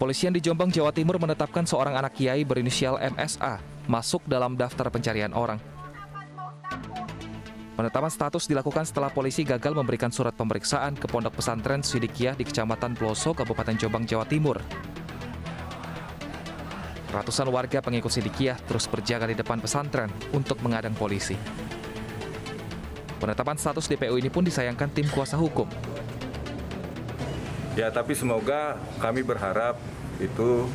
Kepolisian di Jombang, Jawa Timur menetapkan seorang anak kiai berinisial MSA masuk dalam daftar pencarian orang. Penetapan status dilakukan setelah polisi gagal memberikan surat pemeriksaan ke Pondok Pesantren Sidikiyah di Kecamatan Ploso, Kabupaten Jombang, Jawa Timur. Ratusan warga pengikut Sidikiyah terus berjaga di depan pesantren untuk mengadang polisi. Penetapan status DPO ini pun disayangkan tim kuasa hukum. Ya, tapi semoga kami berharap itu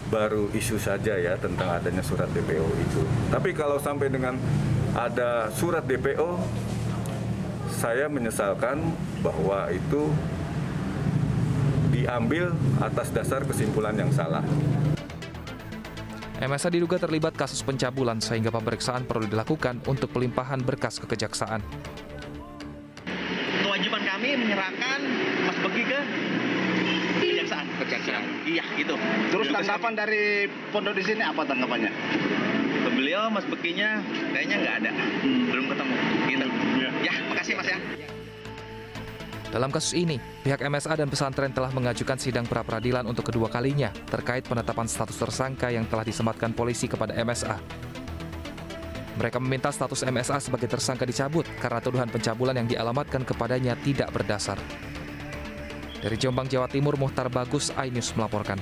baru isu saja ya tentang adanya surat DPO itu. Tapi kalau sampai dengan ada surat DPO, saya menyesalkan bahwa itu diambil atas dasar kesimpulan yang salah. MSA diduga terlibat kasus pencabulan sehingga pemeriksaan perlu dilakukan untuk pelimpahan berkas ke kejaksaan. Kewajiban kami menyerahkan Mas Begi ke kejaksaan. Iya, gitu. Terus tanggapan dari pondok di sini apa tanggapannya? Beliau Mas Beginya kayaknya nggak ada, belum ketemu. Gitu. Ya, makasih Mas ya. Dalam kasus ini, pihak MSA dan pesantren telah mengajukan sidang pra-peradilan untuk kedua kalinya terkait penetapan status tersangka yang telah disematkan polisi kepada MSA. Mereka meminta status MSA sebagai tersangka dicabut karena tuduhan pencabulan yang dialamatkan kepadanya tidak berdasar. Dari Jombang, Jawa Timur, Muhtar Bagus, iNews melaporkan.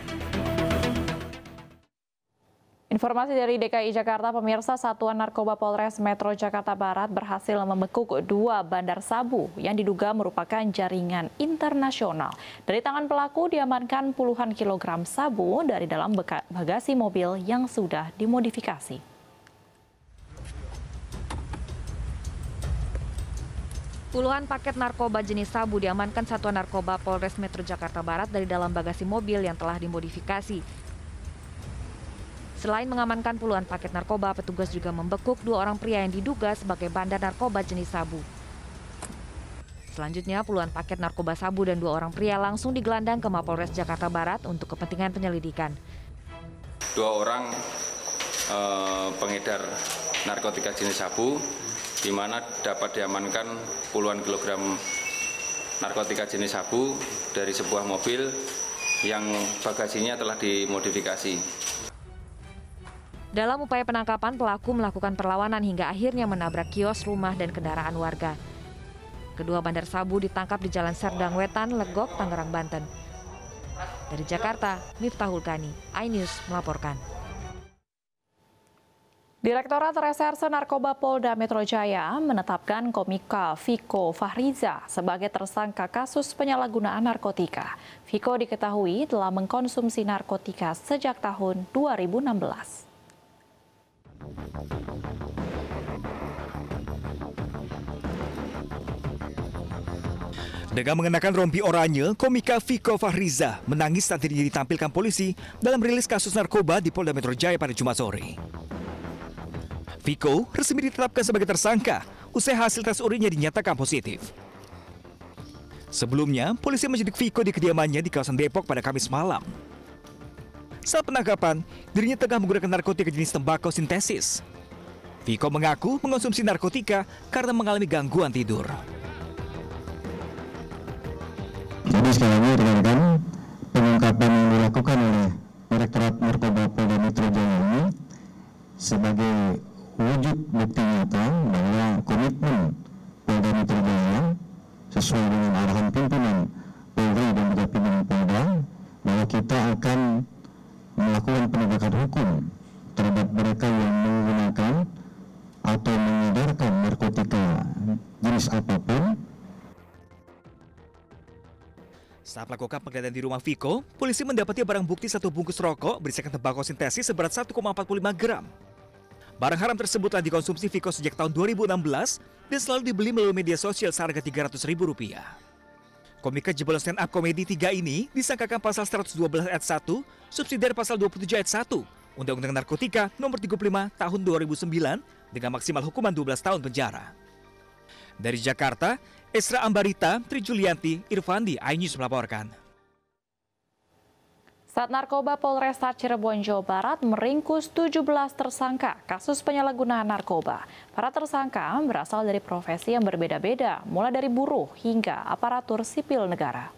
Informasi dari DKI Jakarta, pemirsa, Satuan Narkoba Polres Metro Jakarta Barat berhasil membekuk 2 bandar sabu yang diduga merupakan jaringan internasional. Dari tangan pelaku diamankan puluhan kilogram sabu dari dalam bagasi mobil yang sudah dimodifikasi. Puluhan paket narkoba jenis sabu diamankan Satuan Narkoba Polres Metro Jakarta Barat dari dalam bagasi mobil yang telah dimodifikasi. Selain mengamankan puluhan paket narkoba, petugas juga membekuk 2 orang pria yang diduga sebagai bandar narkoba jenis sabu. Selanjutnya, puluhan paket narkoba sabu dan 2 orang pria langsung digelandang ke Mapolres Jakarta Barat untuk kepentingan penyelidikan. 2 orang pengedar narkotika jenis sabu, di mana dapat diamankan puluhan kilogram narkotika jenis sabu dari sebuah mobil yang bagasinya telah dimodifikasi. Dalam upaya penangkapan, pelaku melakukan perlawanan hingga akhirnya menabrak kios, rumah, dan kendaraan warga. Kedua bandar sabu ditangkap di Jalan Serdang Wetan, Legok, Tangerang, Banten. Dari Jakarta, Miftahul Gani, iNews melaporkan. Direktorat Reserse Narkoba Polda Metro Jaya menetapkan komika Viko Fahriza sebagai tersangka kasus penyalahgunaan narkotika. Viko diketahui telah mengkonsumsi narkotika sejak tahun 2016. Dengan mengenakan rompi oranye, komika Viko Fahriza menangis saat dirinya ditampilkan polisi dalam rilis kasus narkoba di Polda Metro Jaya pada Jumat sore. Viko resmi ditetapkan sebagai tersangka usai hasil tes urinnya dinyatakan positif. Sebelumnya, polisi menyidik Viko di kediamannya di kawasan Depok pada Kamis malam. Saat penangkapan, dirinya tengah menggunakan narkotika jenis tembakau sintesis. Viko mengaku mengonsumsi narkotika karena mengalami gangguan tidur. Jadi sekali lagi rekan-rekan, pengungkapan yang dilakukan oleh Direktorat Narkoba Polda Metro Jaya ini sebagai wujud bukti nyata bahwa komitmen Polda Metro Jaya sesuai dengan arahan pimpinan Polri dan juga pimpinan Polda bahwa kita akan melakukan penegakan hukum terhadap mereka yang menggunakan atau mengedarkan narkotika jenis apapun. Saat melakukan penggeledahan di rumah Viko, polisi mendapati barang bukti 1 bungkus rokok berisikan tembakau sintesis seberat 1,45 gram. Barang haram tersebut telah dikonsumsi Viko sejak tahun 2016 dan selalu dibeli melalui media sosial seharga Rp300.000. Komika jebolan stand up komedi 3 ini disangkakan pasal 112 ayat 1, subsidiar pasal 27 ayat 1, Undang-Undang Narkotika nomor 35 tahun 2009 dengan maksimal hukuman 12 tahun penjara. Dari Jakarta, Esra Ambarita, Tri Julianti, Irfandi, iNews melaporkan. Sat Narkoba Polresta Cirebon, Jawa Barat meringkus 17 tersangka kasus penyalahgunaan narkoba. Para tersangka berasal dari profesi yang berbeda-beda, mulai dari buruh hingga aparatur sipil negara.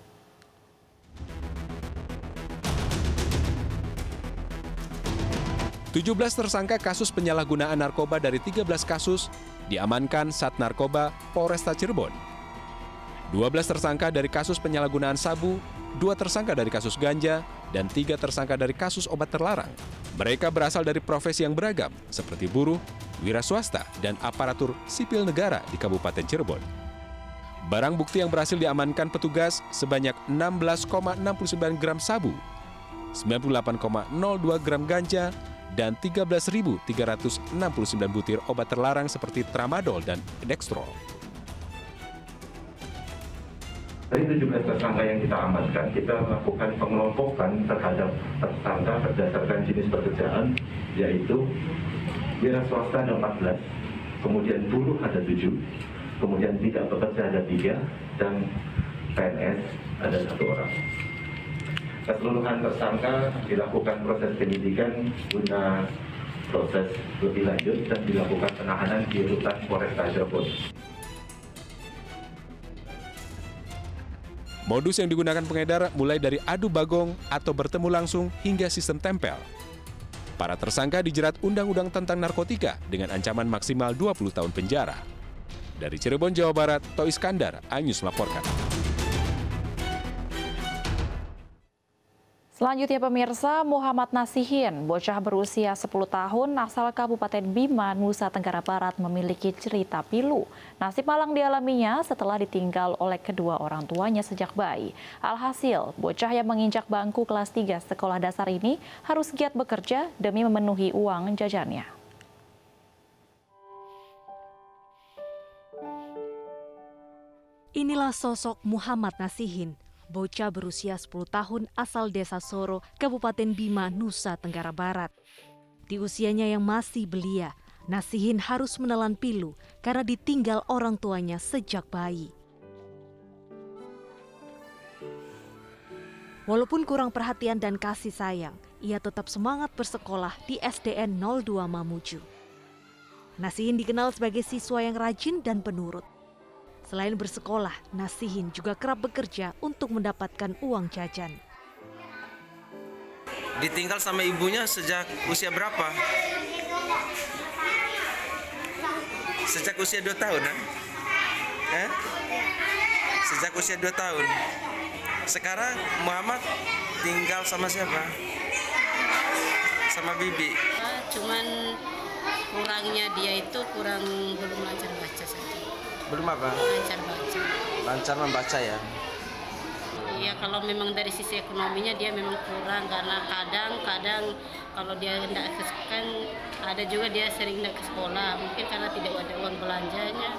17 tersangka kasus penyalahgunaan narkoba dari 13 kasus diamankan Sat Narkoba Polresta Cirebon. 12 tersangka dari kasus penyalahgunaan sabu, 2 tersangka dari kasus ganja, dan 3 tersangka dari kasus obat terlarang. Mereka berasal dari profesi yang beragam, seperti buruh, wira swasta, dan aparatur sipil negara di Kabupaten Cirebon. Barang bukti yang berhasil diamankan petugas sebanyak 16,69 gram sabu, 98,02 gram ganja, dan 13.369 butir obat terlarang seperti tramadol dan dextrol. Dari 17 tersangka yang kita amankan, kita melakukan pengelompokan terhadap tersangka berdasarkan jenis pekerjaan, yaitu wira swasta ada 14, kemudian buruh ada 7, kemudian tidak bekerja ada 3, dan PNS ada 1 orang. Keseluruhan tersangka dilakukan proses penyidikan guna proses lebih lanjut dan dilakukan penahanan di rutan Polresta Cirebon. Modus yang digunakan pengedar mulai dari adu bagong atau bertemu langsung hingga sistem tempel. Para tersangka dijerat Undang-Undang tentang Narkotika dengan ancaman maksimal 20 tahun penjara. Dari Cirebon, Jawa Barat, To Iskandar, iNews melaporkan. Selanjutnya pemirsa, Muhammad Nasihin, bocah berusia 10 tahun asal Kabupaten Bima, Nusa Tenggara Barat memiliki cerita pilu. Nasib malang dialaminya setelah ditinggal oleh kedua orang tuanya sejak bayi. Alhasil, bocah yang menginjak bangku kelas 3 sekolah dasar ini harus giat bekerja demi memenuhi uang jajannya. Inilah sosok Muhammad Nasihin, bocah berusia 10 tahun asal Desa Soro, Kabupaten Bima, Nusa Tenggara Barat. Di usianya yang masih belia, Nasihin harus menelan pilu karena ditinggal orang tuanya sejak bayi. Walaupun kurang perhatian dan kasih sayang, ia tetap semangat bersekolah di SDN 02 Mamuju. Nasihin dikenal sebagai siswa yang rajin dan penurut. Selain bersekolah, Nasihin juga kerap bekerja untuk mendapatkan uang jajan. Ditinggal sama ibunya sejak usia berapa? Sejak usia 2 tahun, Sejak usia 2 tahun. Sekarang Muhammad tinggal sama siapa? Sama bibi. Cuman kurangnya dia itu belum lancar baca saja. Belum apa? Lancar baca. Lancar membaca ya? Iya, kalau memang dari sisi ekonominya dia memang kurang karena kadang-kadang kalau dia tidak kan ada juga dia sering tidak ke sekolah, mungkin karena tidak ada uang belanjanya.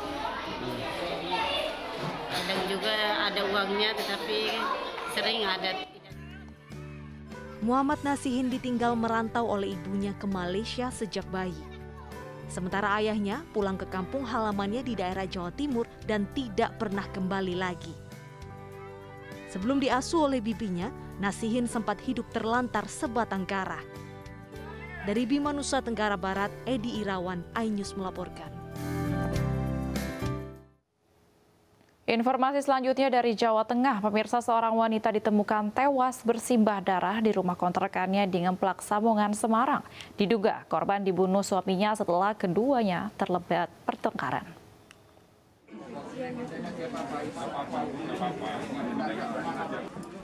Kadang juga ada uangnya tetapi sering ada. Muhammad Nasihin ditinggal merantau oleh ibunya ke Malaysia sejak bayi. Sementara ayahnya pulang ke kampung halamannya di daerah Jawa Timur dan tidak pernah kembali lagi. Sebelum diasuh oleh bibinya, Nasihin sempat hidup terlantar sebatang kara. Dari Bima, Nusa Tenggara Barat, Edi Irawan, iNews melaporkan. Informasi selanjutnya dari Jawa Tengah, pemirsa, seorang wanita ditemukan tewas bersimbah darah di rumah kontrakannya di Ngemplak, Samongan, Semarang. Diduga korban dibunuh suaminya setelah keduanya terlibat pertengkaran.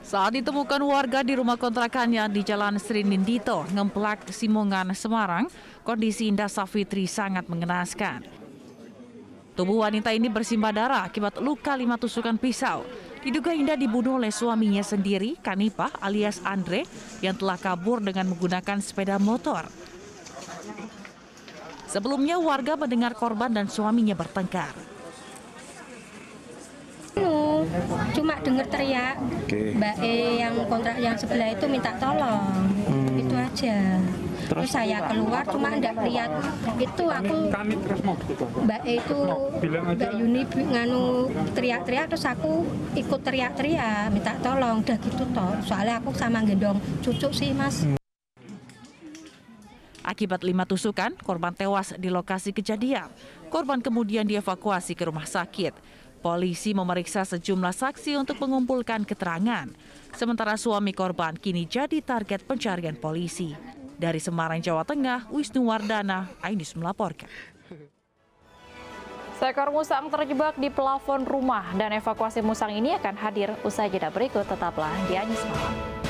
Saat ditemukan warga di rumah kontrakannya di Jalan Sri Nindito, Ngemplak, Simongan, Semarang, kondisi Indah Safitri sangat mengenaskan. Tubuh wanita ini bersimbah darah akibat luka 5 tusukan pisau. Diduga Indah dibunuh oleh suaminya sendiri, Kanipah alias Andre, yang telah kabur dengan menggunakan sepeda motor. Sebelumnya warga mendengar korban dan suaminya bertengkar. Cuma dengar teriak, Mbak E yang kontrak yang sebelah itu minta tolong, itu aja. Terus saya keluar cuma enggak lihat itu aku Mbak E itu Mbak Yuni nganu teriak-teriak, terus aku ikut teriak-teriak minta tolong, udah gitu toh. Soalnya aku sama gendong cucu sih, Mas. Akibat 5 tusukan, korban tewas di lokasi kejadian. Korban kemudian dievakuasi ke rumah sakit. Polisi memeriksa sejumlah saksi untuk mengumpulkan keterangan. Sementara suami korban kini jadi target pencarian polisi. Dari Semarang, Jawa Tengah, Wisnu Wardana, iNews melaporkan. Seekor musang terjebak di plafon rumah dan evakuasi musang ini akan hadir usai jeda berikut. Tetaplah di iNews Malam.